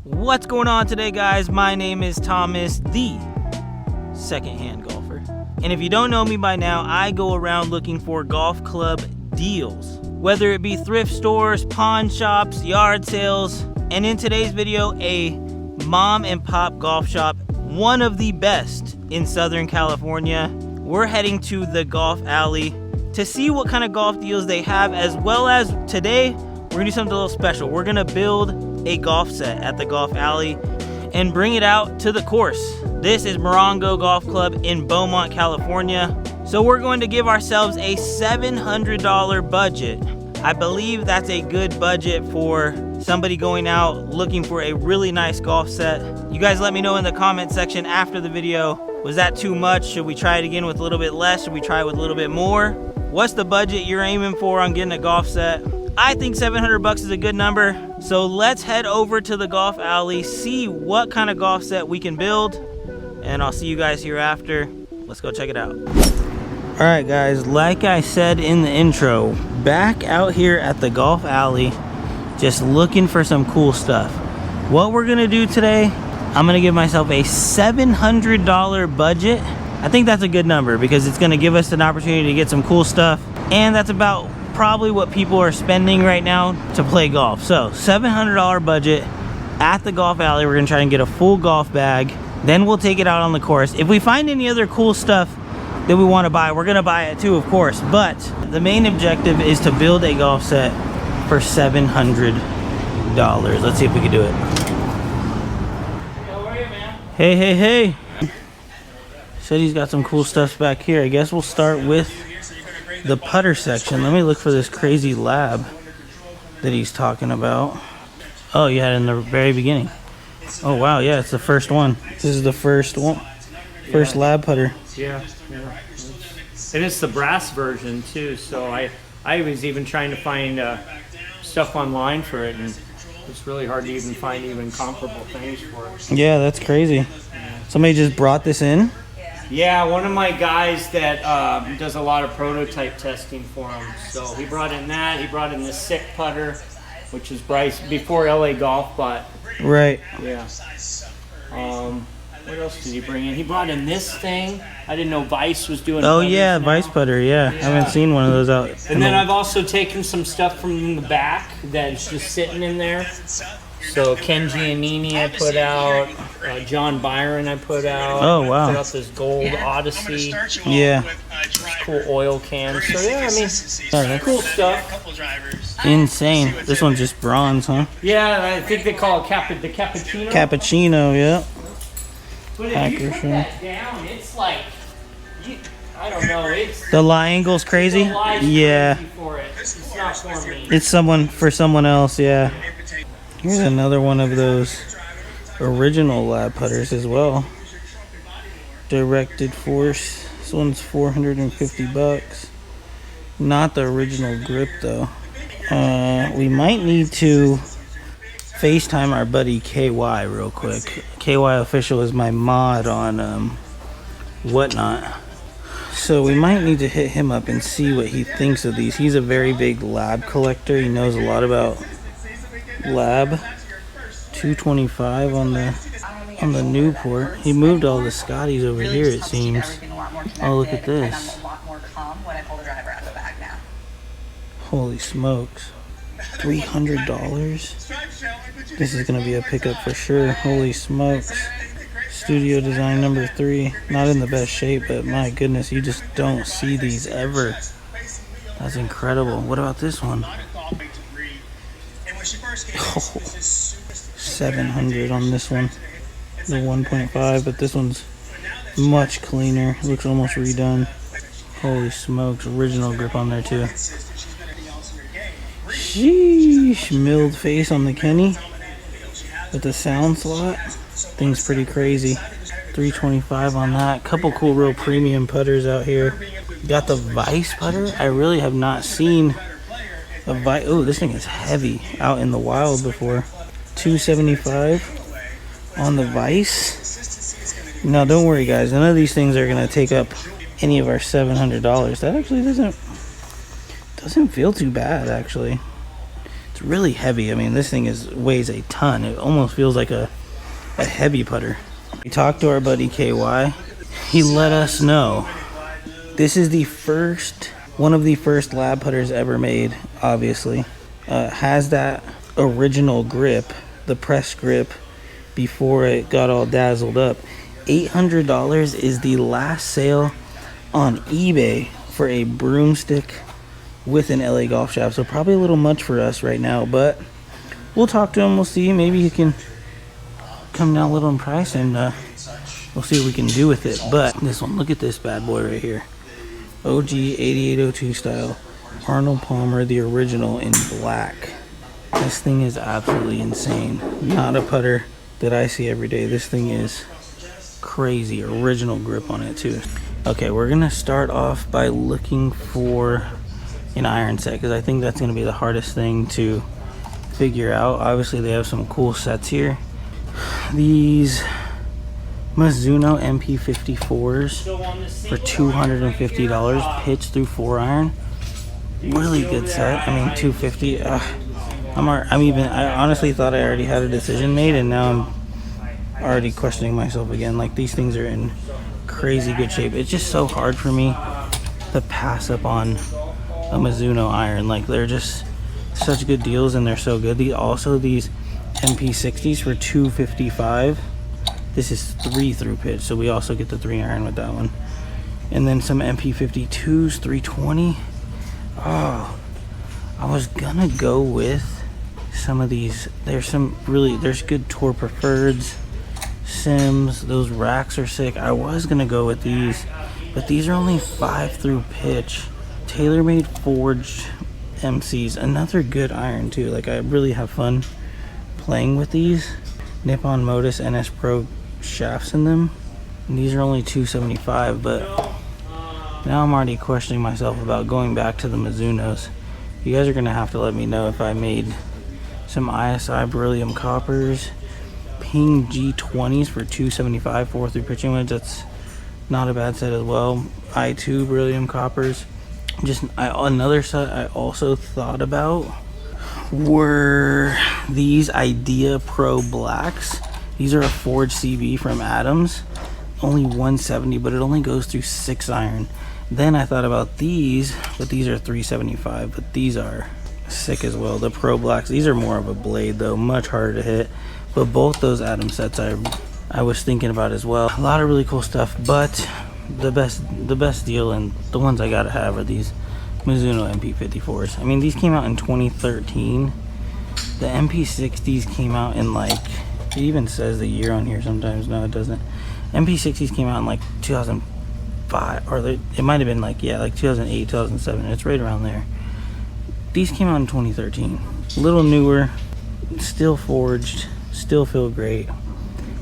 What's going on today, guys? My name is Thomas, the secondhand golfer. And if you don't know me by now, I go around looking for golf club deals, whether it be thrift stores, pawn shops, yard sales, and in today's video, a mom and pop golf shop, one of the best in Southern California. We're heading to the Golf Alley to see what kind of golf deals they have, as well as today, we're gonna do something a little special. We're gonna build a golf set at the Golf Alley and bring it out to the course. This is Morongo Golf Club in Beaumont, California. So we're going to give ourselves a $700 budget. I believe that's a good budget for somebody going out looking for a really nice golf set. You guys let me know in the comment section after the video, was that too much? Should we try it again with a little bit less? Should we try it with a little bit more? What's the budget you're aiming for on getting a golf set? I think 700 bucks is a good number. So let's head over to the Golf Alley, see what kind of golf set we can build, and I'll see you guys here after. Let's go check it out. All right, guys, like I said in the intro, back out here at the Golf Alley, just looking for some cool stuff. What we're gonna do today, I'm gonna give myself a $700 budget. I think that's a good number because it's gonna give us an opportunity to get some cool stuff, and that's about probably what people are spending right now to play golf. So $700 budget at the Golf Alley. We're gonna try and get a full golf bag, then we'll take it out on the course. If we find any other cool stuff that we want to buy, we're gonna buy it too, of course, but the main objective is to build a golf set for $700. Let's see if we can do it. How are you, man? Hey. Said he's got some cool stuff back here. I guess we'll start with the putter section. Let me look for this crazy lab that he's talking about. Oh yeah, in the very beginning. Oh wow, yeah, it's the first one. This is the first one. First lab putter. Yeah. And it's the brass version too, so I was even trying to find stuff online for it, and it's really hard to even find even comparable things for it. Yeah, that's crazy. Somebody just brought this in? Yeah, one of my guys that does a lot of prototype testing for him. So he brought in that. He brought in this sick putter, which is Bryce before LA Golf bought. Right. Yeah. What else did he bring in? He brought in this thing. I didn't know Vice was doing. Oh yeah, Vice putter. Yeah, I haven't seen one of those out. And then I've also taken some stuff from the back that's just sitting in there. So Ken Giannini I put out, John Byron I put out. Oh wow! Put out this gold Odyssey. Yeah. Cool oil can. So yeah, I mean, cool stuff. Insane. This one's just bronze, huh? Yeah, I think they call it the cappuccino. Cappuccino, yeah. But if you put that down, it's like, I don't know, it's... The lie angle's crazy? Yeah. Crazy for it. It's not for me. It's for someone else, yeah. Here's another one of those original lab putters as well. Directed force. This one's 450 bucks. Not the original grip though. We might need to FaceTime our buddy KY real quick. KY Official is my mod on Whatnot. So we might need to hit him up and see what he thinks of these. He's a very big lab collector. He knows a lot about lab. 225 on the Newport. He moved all the Scotties over here, it seems. Oh, look at this. Holy smokes. $300? This is gonna be a pickup for sure. Holy smokes. Studio design number 3. Not in the best shape, but my goodness, you just don't see these ever. That's incredible. What about this one? Oh, 700 on this one. The 1.5, but this one's much cleaner. Looks almost redone. Holy smokes. Original grip on there too. Sheesh. Milled face on the Kenny with the sound slot. Thing's pretty crazy. 325 on that. Couple cool real premium putters out here. Got the Vice putter. I really have not seen a Vice. Oh, this thing is heavy out in the wild before. 275 on the Vice. Now don't worry guys, none of these things are gonna take up any of our $700. That actually doesn't feel too bad actually. It's really heavy. I mean, this thing weighs a ton. It almost feels like a heavy putter. We talked to our buddy KY. He let us know this is one of the first lab putters ever made, obviously. Has that original grip, the press grip, before it got all dazzled up. $800 is the last sale on eBay for a broomstick with an LA golf shaft. So probably a little much for us right now, but we'll talk to him. We'll see. Maybe he can come down a little in price, and we'll see what we can do with it. But this one, look at this bad boy right here. OG 8802 style. Arnold Palmer, the original, in black. This thing is absolutely insane. Not a putter that I see every day. This thing is crazy. Original grip on it too. Okay, we're gonna start off by looking for an iron set, because I think that's gonna be the hardest thing to figure out. Obviously they have some cool sets here. These Mizuno MP54s for $250, pitch through 4-iron. Really good set. I mean, $250. I honestly thought I already had a decision made, and now I'm already questioning myself again. Like, these things are in crazy good shape. It's just so hard for me to pass up on a Mizuno iron. Like, they're just such good deals, and they're so good. These MP60s for $255. This is 3 through pitch, so we also get the 3-iron with that one. And then some MP52s, 320. Oh, I was gonna go with some of these. There's good Tour Preferreds, Sims. Those racks are sick. I was gonna go with these, but these are only 5 through pitch. TaylorMade forged MCs. Another good iron too. Like, I really have fun playing with these. Nippon Modus NS Pro shafts in them. And these are only $275, but now I'm already questioning myself about going back to the Mizunos. You guys are gonna have to let me know if I made some ISI beryllium coppers. Ping G20s for $275, 4 through pitching wedge. That's not a bad set as well. I2 beryllium coppers. Another set I also thought about were these Idea Pro blacks. These are a forged CB from Adams. Only $170, but it only goes through 6-iron. Then I thought about these, but these are $375, but these are sick as well. The Pro blacks, these are more of a blade though, much harder to hit. But both those Adams sets I was thinking about as well. A lot of really cool stuff, but the best deal, and the ones I gotta have, are these Mizuno MP54s. I mean, these came out in 2013. The MP60s came out in, like, it even says the year on here sometimes. No, it doesn't. MP60s came out in like 2005, or it might have been like 2008, 2007. It's right around there. These came out in 2013. A little newer, still forged, still feel great.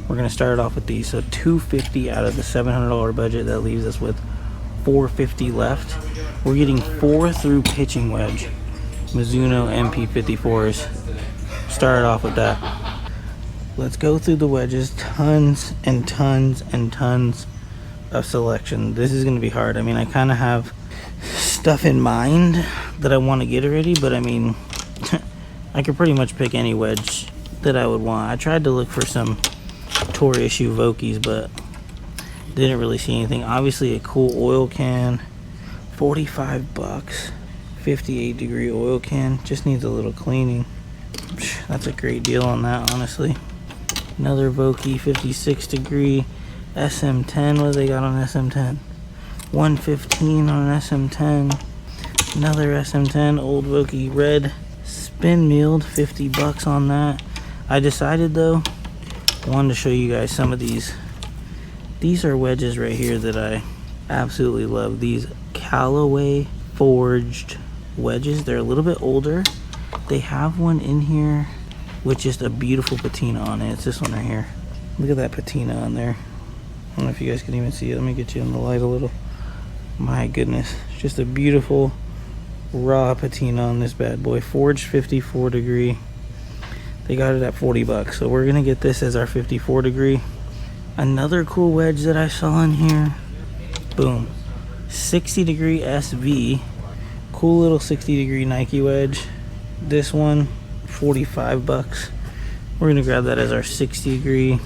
We're gonna start off with these. So $250 out of the $700 budget. That leaves us with $450 left. We're getting 4 through pitching wedge Mizuno MP54s. Start off with that. Let's go through the wedges. Tons and tons and tons of selection. This is gonna be hard. I mean, I kind of have stuff in mind that I want to get already, but I mean, I could pretty much pick any wedge that I would want. I tried to look for some Tour issue Vokies, but didn't really see anything. Obviously a cool oil can, $45, 58 degree oil can, just needs a little cleaning. That's a great deal on that, honestly. Another Voki, 56 degree SM10. What do they got on SM10? 115 on an SM10. Another SM10, old Voki red, spin milled, $50 on that. I decided though, I wanted to show you guys some of these. These are wedges right here that I absolutely love. These Callaway forged wedges. They're a little bit older. They have one in here with just a beautiful patina on it. It's this one right here. Look at that patina on there. I don't know if you guys can even see it. Let me get you in the light a little. My goodness, just a beautiful raw patina on this bad boy. Forged 54 degree. They got it at $40, so we're gonna get this as our 54 degree. Another cool wedge that I saw in here, boom, 60 degree SV. Cool little 60 degree Nike wedge. This one 45 bucks. We're gonna grab that as our 60 degree.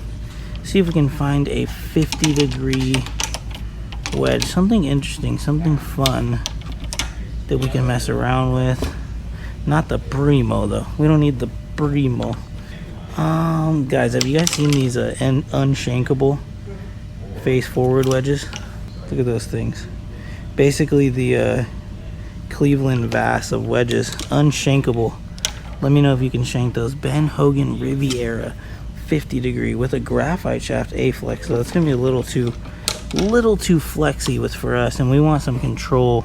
See if we can find a 50 degree wedge. Something interesting, something fun that we can mess around with. Not the Primo though. We don't need the Primo. Guys, have you guys seen these unshankable face forward wedges? Look at those things. Basically the Cleveland Vass of wedges. Unshankable. Let me know if you can shank those. Ben Hogan Riviera 50 degree with a graphite shaft A-flex. So that's gonna be a little too flexy for us, and we want some control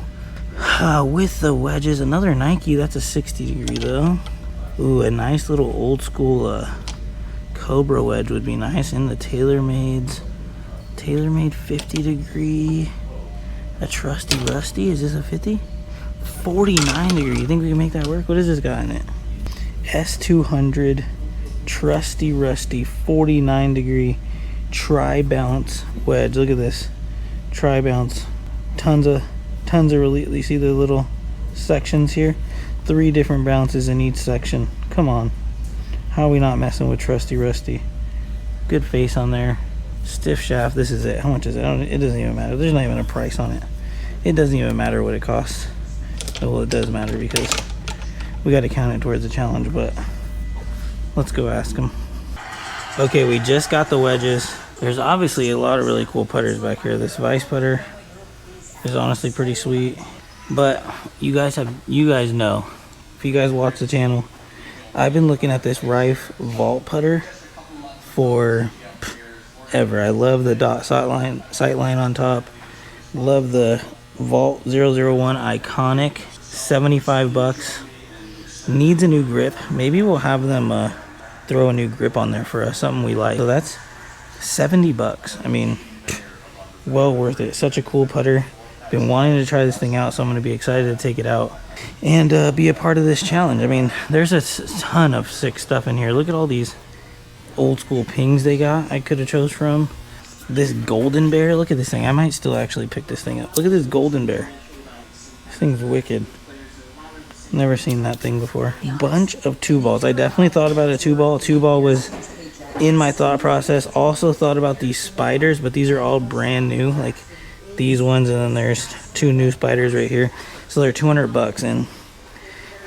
with the wedges. Another Nike, that's a 60 degree though. Ooh, a nice little old school Cobra wedge would be nice. In the TaylorMade 50 degree. A Trusty Rusty, is this a 50? 49 degree, you think we can make that work? What is this guy in it? S200 Trusty Rusty 49 degree tri-bounce wedge. Look at this, tri-bounce. Tons of relief. You see the little sections here? 3 different bounces in each section. Come on, how are we not messing with Trusty Rusty? Good face on there. Stiff shaft. This is it. How much is it? It doesn't even matter. There's not even a price on it. It doesn't even matter what it costs. Well, it does matter because we got to count it towards the challenge, but let's go ask them. Okay, we just got the wedges. There's obviously a lot of really cool putters back here. This Vice putter is honestly pretty sweet, but you guys know, if you guys watch the channel, I've been looking at this Rife Vault putter for ever. I love the dot sight line on top. Love the Vault 001 iconic. 75 bucks. Needs a new grip. Maybe we'll have them throw a new grip on there for us, something we like. So that's 70 bucks. I mean, well worth it. Such a cool putter. Been wanting to try this thing out, so I'm going to be excited to take it out and be a part of this challenge. I mean, there's a ton of sick stuff in here. Look at all these old school pings they got. I could have chose from. This Golden Bear. Look at this thing. I might still actually pick this thing up. Look at this Golden Bear. This thing's wicked. Never seen that thing before. Bunch of 2-balls. I definitely thought about a 2-ball. 2-ball was in my thought process. Also thought about these spiders, but these are all brand new. Like these ones, and then there's 2 new spiders right here. So they're 200 bucks, and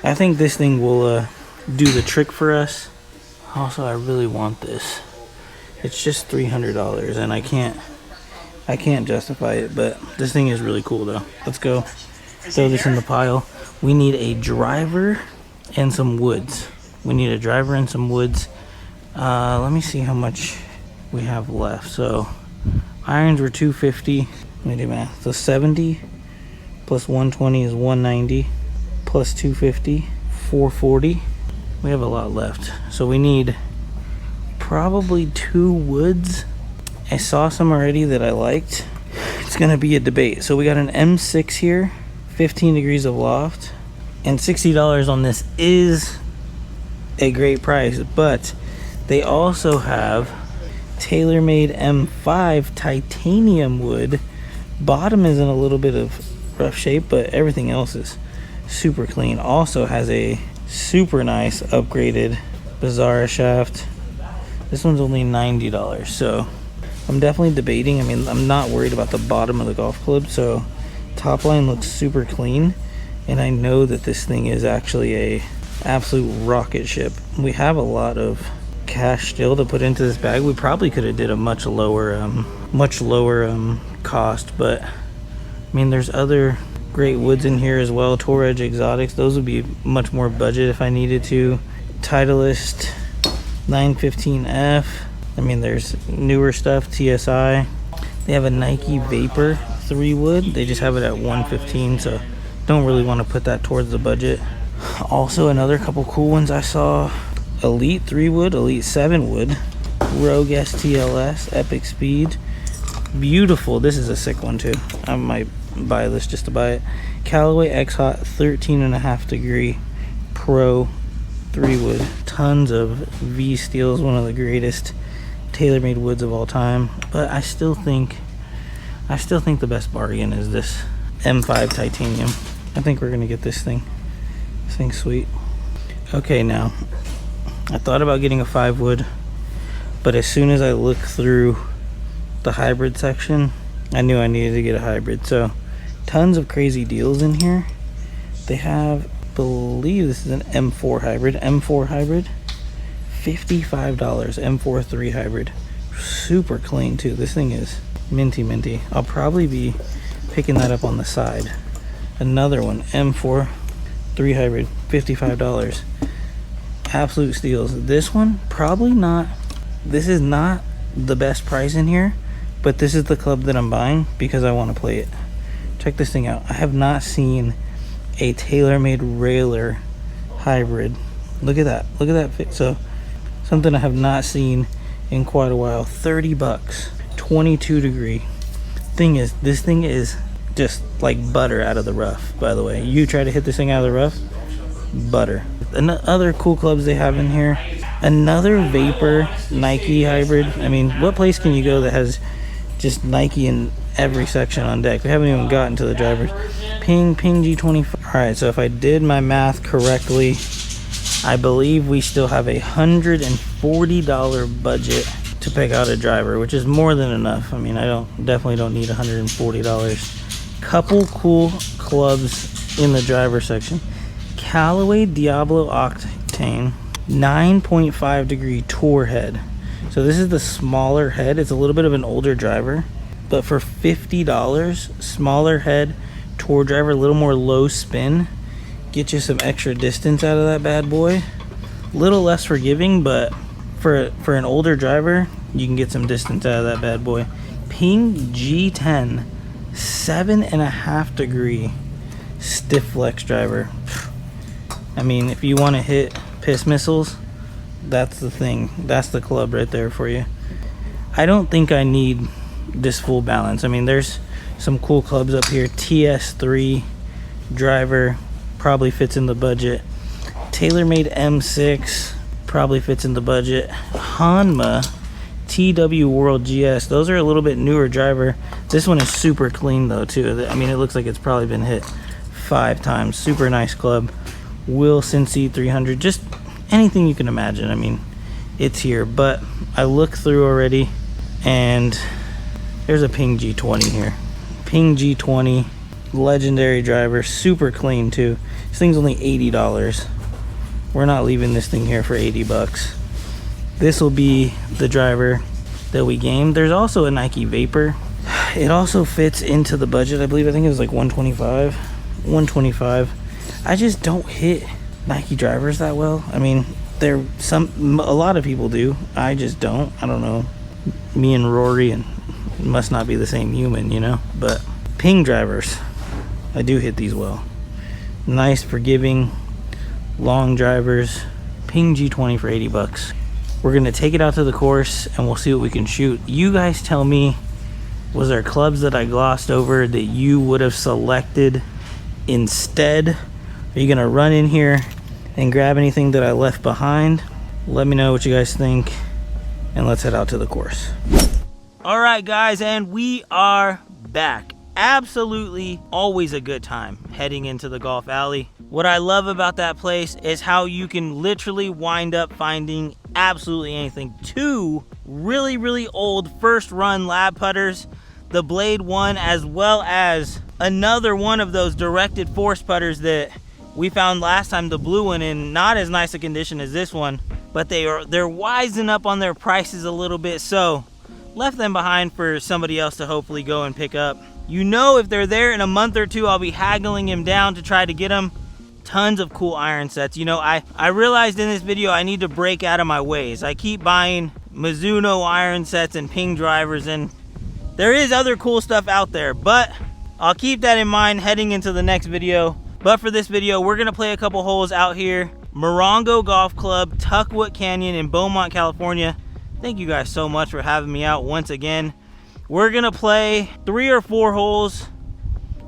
I think this thing will do the trick for us. Also, I really want this. It's just $300, and I can't justify it, but this thing is really cool though. Let's go throw this in the pile. We need a driver and some woods. We need a driver and some woods. Let me see how much we have left. So irons were 250. Let me do math. So 70 plus 120 is 190 plus 250, 440. We have a lot left. So we need probably 2 woods. I saw some already that I liked. It's gonna be a debate. So we got an M6 here, 15 degrees of loft, and $60 on this is a great price, but they also have TaylorMade M5 titanium wood. Bottom is in a little bit of rough shape, but everything else is super clean. Also has a super nice upgraded Bizarre shaft. This one's only $90, so I'm definitely debating. I mean, I'm not worried about the bottom of the golf club, so top line looks super clean, and I know that this thing is actually a absolute rocket ship. We have a lot of cash still to put into this bag. We probably could have did a much lower cost, but I mean, there's other great woods in here as well. Tour Edge Exotics, those would be much more budget if I needed to. Titleist 915F. I mean, there's newer stuff. TSI. They have a Nike Vapor 3 wood. They just have it at 115, so don't really want to put that towards the budget. Also, another couple cool ones I saw. Elite 3 wood, Elite 7 wood, Rogue STLS, Epic Speed. Beautiful. This is a sick one too. I might buy this just to buy it. Callaway X Hot 13.5 degree Pro 3 wood. Tons of V steels, one of the greatest TaylorMade woods of all time. But I still think the best bargain is this M5 titanium. I think we're gonna get this thing. This thing's sweet. Okay, now I thought about getting a 5 wood, but as soon as I looked through the hybrid section, I knew I needed to get a hybrid. So tons of crazy deals in here. They have, I believe this is an M4 hybrid, $55 M4 3 hybrid. Super clean too. This thing is minty. I'll probably be picking that up on the side. Another one, M4 3 hybrid, $55. Absolute steals. This one, probably not. This is not the best price in here, but this is the club that I'm buying because I want to play it. Check this thing out. I have not seen a tailor-made railer hybrid. Look at that. Look at that fit. So something I have not seen in quite a while. 30 bucks, 22 degree. This thing is just like butter out of the rough, by the way. You try to hit this thing out of the rough, butter. And other cool clubs they have in here. Another Vapor Nike hybrid. I mean, what place can you go that has just Nike in every section on deck? We haven't even gotten to the drivers. Ping G25. All right, so if I did my math correctly, I believe we still have $140 budget to pick out a driver, which is more than enough. I mean, I definitely don't need $140. Couple cool clubs in the driver section. Callaway Diablo Octane 9.5 degree tour head. So this is the smaller head. It's a little bit of an older driver, but for $50, smaller head, tour driver, a little more low spin, get you some extra distance out of that bad boy. A little less forgiving, but for an older driver, you can get some distance out of that bad boy. Ping G10 7.5 degree stiff flex driver. I mean, if you want to hit piss missiles, that's the thing. That's the club right there for you. I don't think I need this full balance. I mean, there's some cool clubs up here. TS3 driver probably fits in the budget. TaylorMade M6 probably fits in the budget. Hanma TW World GS. Those are a little bit newer driver. This one is super clean though too. I mean, it looks like it's probably been hit 5 times. Super nice club. Wilson C300. Just anything you can imagine. I mean, it's here. But I looked through already, and there's a Ping G20 here. Ping G20, legendary driver, super clean too. This thing's only $80. We're not leaving this thing here for 80 bucks. This will be the driver that we gamed. There's also a Nike Vapor. It also fits into the budget, I believe. I think it was like 125. I just don't hit Nike drivers that well. I mean, a lot of people do. I just don't. I don't know. Me and Rory and must not be the same human, you know. But Ping drivers, I do hit these well. Nice, forgiving, long drivers. Ping G20 for 80 bucks. We're gonna take it out to the course and we'll see what we can shoot. You guys tell me, was there clubs that I glossed over that you would have selected instead? Are you gonna run in here and grab anything that I left behind? Let me know what you guys think, and let's head out to the course. All right, guys, and we are back. Absolutely always a good time heading into the Golf Alley. What I love about that place is how you can literally wind up finding absolutely anything. 2 really old first run lab putters, the Blade 1, as well as another one of those directed force putters that we found last time, the blue one, in not as nice a condition as this one, but they're wising up on their prices a little bit, so left them behind for somebody else to hopefully go and pick up. You know, if they're there in a month or two, I'll be haggling him down to try to get them. Tons of cool iron sets. You know, I realized in this video I need to break out of my ways. I keep buying Mizuno iron sets and Ping drivers, and there is other cool stuff out there, but I'll keep that in mind heading into the next video. But for this video, we're gonna play a couple holes out here. Morongo Golf Club, Tuckwood Canyon in Beaumont, California. Thank you guys so much for having me out once again. We're gonna play 3 or 4 holes,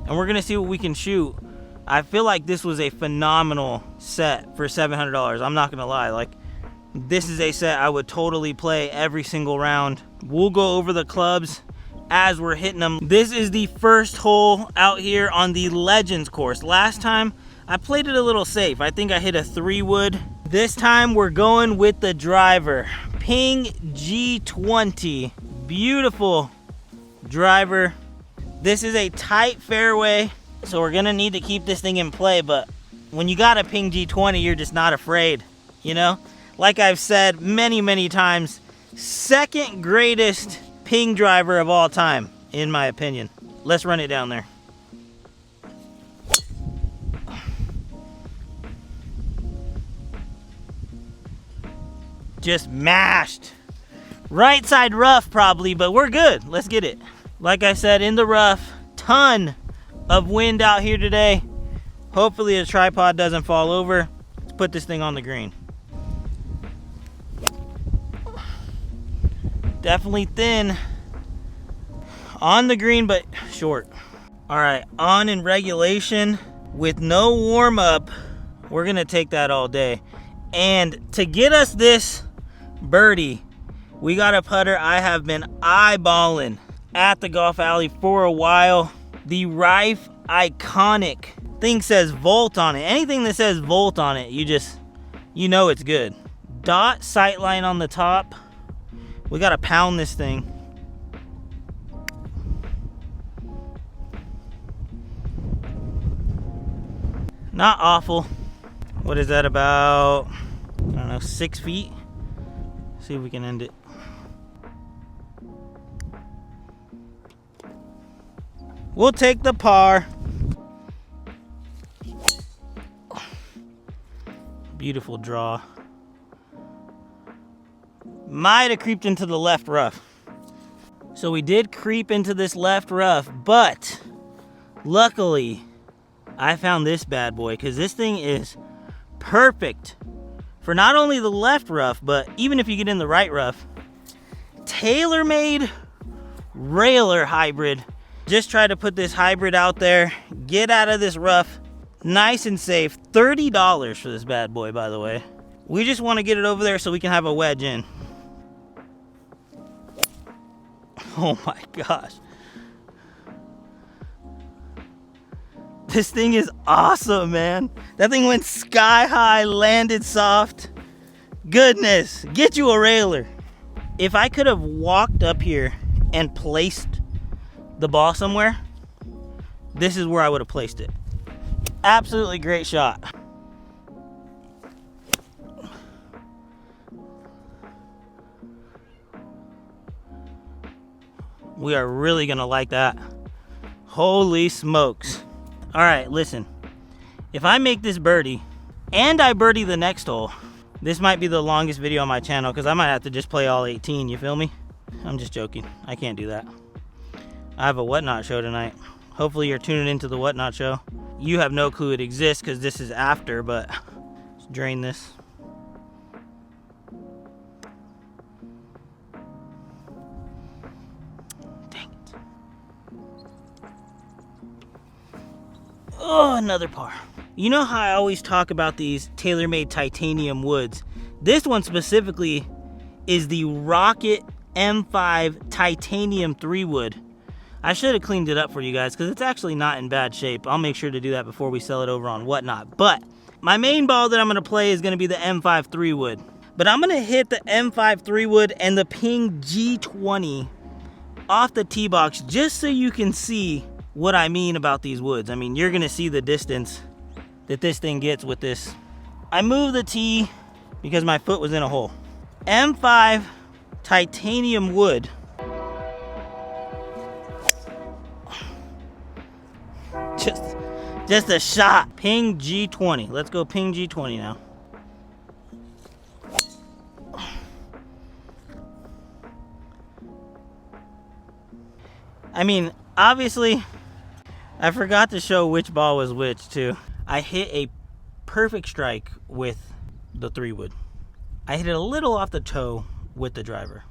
and we're gonna see what we can shoot. I feel like this was a phenomenal set for $700. I'm not gonna lie, like, this is a set I would totally play every single round. We'll go over the clubs as we're hitting them. This is the first hole out here on the Legends course. Last time I played it a little safe. I think I hit a 3 wood. This time we're going with the driver. Ping G20. Beautiful driver. This is a tight fairway, so we're gonna need to keep this thing in play, but when you got a Ping G20, you're just not afraid, you know? Like I've said many, many times, second greatest ping driver of all time, in my opinion. Let's run it down there. Just mashed. Right side rough probably, but we're good. Let's get it. Like I said, in the rough, ton of wind out here today. Hopefully the tripod doesn't fall over. Let's put this thing on the green. Definitely thin on the green, but short. All right, on in regulation with no warm up. We're gonna take that all day. And to get us this birdie, we got a putter I have been eyeballing at the golf alley for a while. The Rife Iconic. Thing says Volt on it. Anything that says Volt on it, you know it's good. Dot sightline on the top. We gotta pound this thing. Not awful. What is that, about, I don't know, 6 feet? See if we can end it. We'll take the par. Beautiful draw. Might have creeped into the left rough. So we did creep into this left rough, but luckily I found this bad boy, because this thing is perfect for not only the left rough, but even if you get in the right rough. Tailor-made railer hybrid. Just try to put this hybrid out there, get out of this rough nice and safe. $30 for this bad boy, by the way. We just want to get it over there so we can have a wedge in. Oh my gosh. This thing is awesome, man. That thing went sky high, landed soft. Goodness, get you a railer. If I could have walked up here and placed the ball somewhere, this is where I would have placed it. Absolutely great shot. We are really gonna like that. Holy smokes. All right, listen. If I make this birdie and I birdie the next hole, this might be the longest video on my channel, because I might have to just play all 18, you feel me? I'm just joking. I can't do that. I have a Whatnot show tonight. Hopefully you're tuning into the Whatnot show. You have no clue it exists because this is after, but let's drain this. Dang it. Oh, another par. You know how I always talk about these tailor-made titanium woods? This one specifically is the Rocket M5 titanium 3 wood. I should have cleaned it up for you guys because it's actually not in bad shape. I'll make sure to do that before we sell it over on Whatnot. But my main ball that I'm going to play is going to be the M5 3 wood. But I'm going to hit the M5 3 wood and the Ping G20 off the tee box just so you can see what I mean about these woods. I mean, you're going to see the distance that this thing gets with this. I moved the tee because my foot was in a hole. M5 titanium wood. Just a shot. Ping G20. Let's go Ping G20 now. I mean, obviously, I forgot to show which ball was which too. I hit a perfect strike with the 3 wood. I hit it a little off the toe with the driver.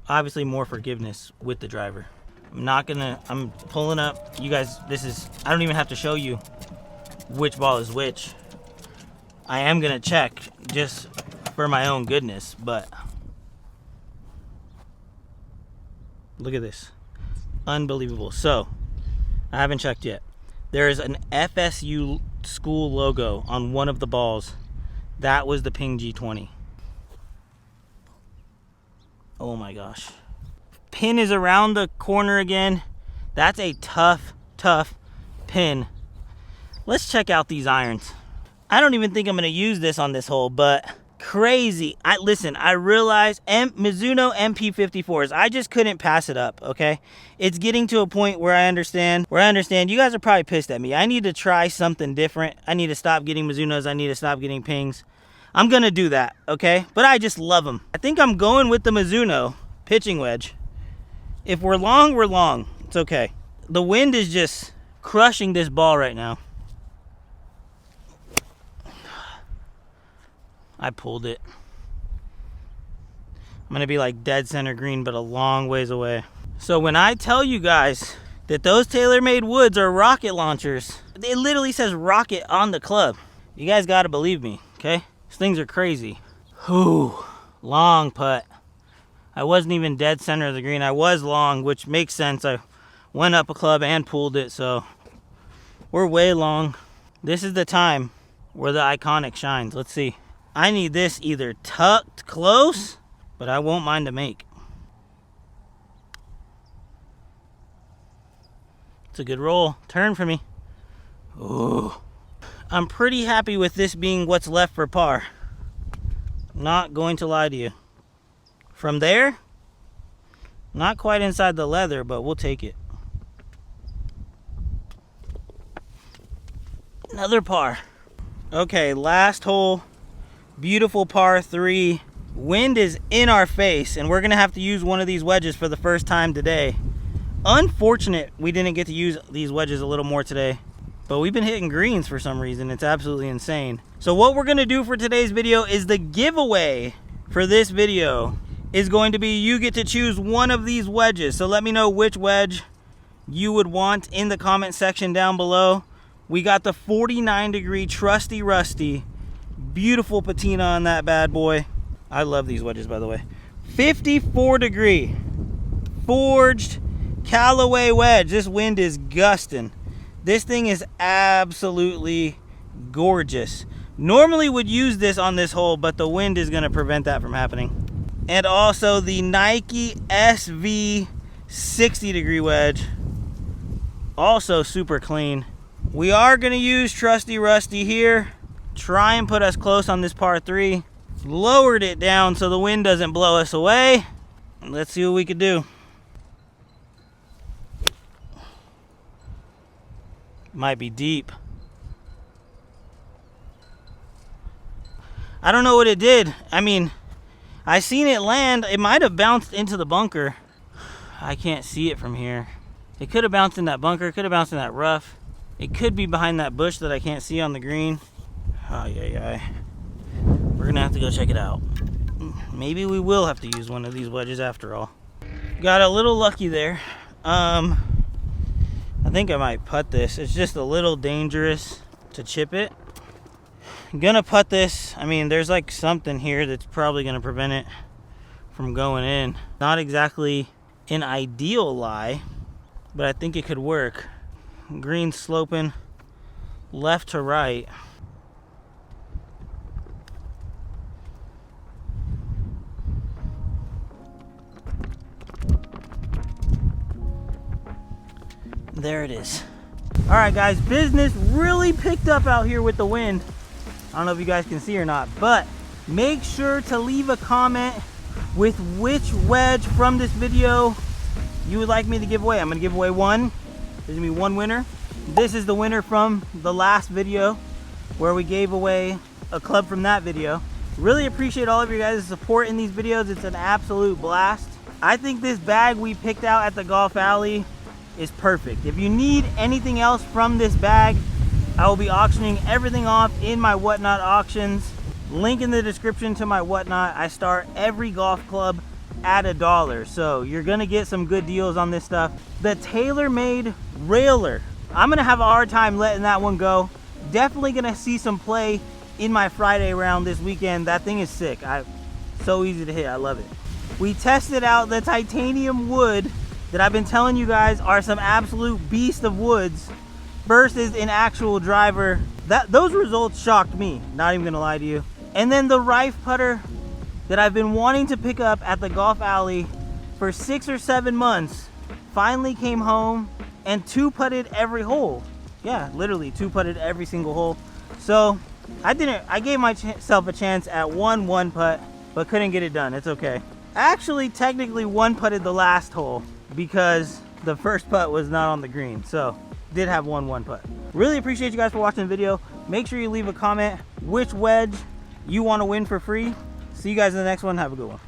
Obviously more forgiveness with the driver. I'm pulling up. You guys, I don't even have to show you which ball is which. I am gonna check just for my own goodness, but look at this. Unbelievable. So, I haven't checked yet. There is an FSU school logo on one of the balls. That was the Ping G20. Oh my gosh. Pin is around the corner again. That's a tough pin. Let's check out these irons. I don't even think I'm gonna use this on this hole, but crazy. Listen, I realize Mizuno MP54s, I just couldn't pass it up, okay? It's getting to a point where I understand you guys are probably pissed at me. I need to try something different. I need to stop getting Mizunos. I need to stop getting Pings. I'm gonna do that, okay? But I just love them. I think I'm going with the Mizuno pitching wedge. If we're long, we're long. It's okay. The wind is just crushing this ball right now. I pulled it. I'm gonna be like dead center green, but a long ways away. So when I tell you guys that those TaylorMade woods are rocket launchers, it literally says rocket on the club. You guys gotta believe me, okay? These things are crazy. Whew, long putt. I wasn't even dead center of the green. I was long, which makes sense. I went up a club and pulled it, so we're way long. This is the time where the iconic shines. Let's see. I need this either tucked close, but I won't mind a make. It's a good roll. Turn for me. Ooh. I'm pretty happy with this being what's left for par. Not going to lie to you. From there, not quite inside the leather, but we'll take it. Another par. Okay, last hole. Beautiful par 3. Wind is in our face, and we're gonna have to use one of these wedges for the first time today. Unfortunate we didn't get to use these wedges a little more today, but we've been hitting greens for some reason. It's absolutely insane. So what we're gonna do for today's video is the giveaway for this video is going to be you get to choose one of these wedges. So let me know which wedge you would want in the comment section down below. We got the 49-degree Trusty Rusty. Beautiful patina on that bad boy. I love these wedges, by the way. 54-degree forged Callaway wedge. This wind is gusting. This thing is absolutely gorgeous. Normally would use this on this hole, but the wind is going to prevent that from happening. And also the Nike SV 60-degree wedge. Also super clean. We are going to use Trusty Rusty here. Try and put us close on this par 3. Lowered it down so the wind doesn't blow us away. Let's see what we can do. Might be deep. I don't know what it did. I mean, I seen it land. It might have bounced into the bunker. I can't see it from here. It could have bounced in that bunker. It could have bounced in that rough. It could be behind that bush that I can't see on the green. We're gonna have to go check it out. Maybe we will have to use one of these wedges after all. Got a little lucky there. I think I might putt this. It's just a little dangerous to chip it. I'm gonna putt this. I mean, there's like something here that's probably gonna prevent it from going in. Not exactly an ideal lie, but I think it could work. Green sloping left to right. There it is. All right, guys, business really picked up out here with the wind. I don't know if you guys can see or not, but make sure to leave a comment with which wedge from this video you would like me to give away. I'm gonna give away one. There's gonna be one winner. This is the winner from the last video where we gave away a club from that video. Really appreciate all of your guys' support in these videos. It's an absolute blast. I think this bag we picked out at the Golf Alley is perfect. If you need anything else from this bag, I will be auctioning everything off in my Whatnot auctions. Link in the description to my Whatnot. I start every golf club at $1, so you're gonna get some good deals on this stuff. The TaylorMade railer, I'm gonna have a hard time letting that one go. Definitely gonna see some play in my Friday round this weekend. That thing is sick. So easy to hit. I love it. We tested out the titanium wood that I've been telling you guys are some absolute beast of woods versus an actual driver. Those results shocked me, not even gonna lie to you. And then the Rife putter that I've been wanting to pick up at the golf alley for 6 or 7 months finally came home and 2-putted every hole. Yeah, literally 2-putted every single hole. So I gave myself a chance at one putt, but couldn't get it done. It's okay. I actually technically 1-putted the last hole because the first putt was not on the green. So did have one putt. Really appreciate you guys for watching the video. Make sure you leave a comment which wedge you want to win for free. See you guys in the next one. Have a good one.